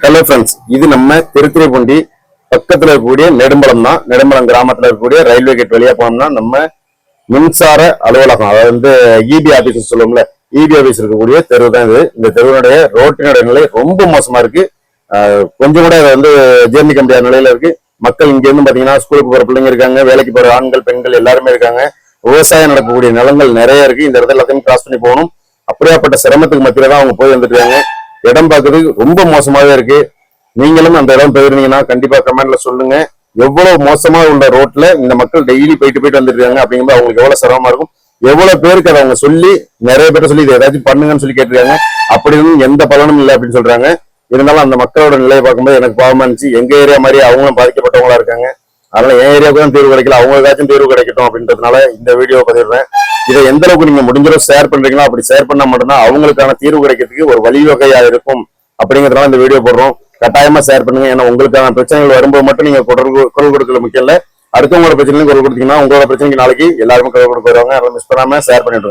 Hello friends, இது நம்ம திருத்துறைப்பூண்டி பக்கத்துல இருக்கக்கூடிய நெடும்பலம் தான். நெடும்பலம் கிராமத்துல இருக்கக்கூடிய ரயில்வே கேட் வழியா போனோம்னா நம்ம மின்சார அலுவலகம், அதாவது வந்து இபி ஆபீஸ் சொல்லுவோம்ல, இபி ஆபீஸ் இருக்கக்கூடிய தெரு தான் இது. இந்த தெருவுடைய ரோட்டினுடைய நிலை ரொம்ப மோசமா இருக்கு. கொஞ்சம் கூட அதை வந்து ஜீர்ணிக்க முடியாத நிலையில இருக்கு. மக்கள் இங்க இருந்து பாத்தீங்கன்னா ஸ்கூலுக்கு போற பிள்ளைங்க இருக்காங்க, வேலைக்கு போற ஆண்கள் பெண்கள் எல்லாருமே இருக்காங்க. விவசாயம் நடக்கக்கூடிய நிலங்கள் நிறைய இருக்கு. இந்த இடத்துல எல்லாத்தையும் கிராஸ் பண்ணி போகணும். அப்படியாப்பட்ட சிரமத்துக்கு மத்தியில தான் அவங்க போய் வந்துட்டு இருக்காங்க. இடம் பார்க்கறதுக்கு ரொம்ப மோசமாவே இருக்கு. நீங்களும் அந்த இடம் போயிருந்தீங்கன்னா கண்டிப்பா கமெண்ட்ல சொல்லுங்க. எவ்வளவு மோசமா உள்ள ரோட்ல இந்த மக்கள் டெய்லி போயிட்டு வந்துருக்காங்க அப்படிங்கும்போது அவங்களுக்கு எவ்வளவு சிரமமா இருக்கும். எவ்வளவு பேருக்கு அதை அவங்க சொல்லி நிறைய பேர் சொல்லி இதை ஏதாச்சும் பண்ணுங்கன்னு சொல்லி கேட்டிருக்காங்க. அப்படி இருந்தும் எந்த பலனும் இல்லை அப்படின்னு சொல்றாங்க. இருந்தாலும் அந்த மக்களோட நிலையை பார்க்கும்போது எனக்கு பாவமா இருந்துச்சு. எங்க ஏரியா மாதிரி அவங்களும் பாதிக்கப்பட்டவங்களா இருக்காங்க. அதனால என் ஏரியாவுக்கு தான் தீர்வு கிடைக்கல, அவங்களுக்காச்சும் தீர்வு கிடைக்கட்டும் அப்படின்றதுனால இந்த வீடியோ பதிவிடுறேன். இதை எந்த அளவுக்கு நீங்க முடிஞ்சளவு ஷேர் பண்றீங்களோ அப்படி ஷேர் பண்ணா மட்டும்தான் அவங்களுக்கான தீர்வு கிடைக்கிறதுக்கு ஒரு வழிவகையா இருக்கும் அப்படிங்கிறதுனால இந்த வீடியோ போடுறோம். கட்டாயமா ஷேர் பண்ணுங்க. ஏன்னா உங்களுக்கான பிரச்சனைகள் வரும்போது மட்டும் நீங்க குரல் கொடுக்கல முக்கியம் இல்ல, அடுத்தவங்களோட பிரச்சனையும் குரல் கொடுத்தீங்கன்னா உங்களோட பிரச்சனைக்கு நாளைக்கு எல்லாருமே குரல் கொடுக்க வருவாங்க. அதை மிஸ் பண்ணாம ஷேர் பண்ணிட்டு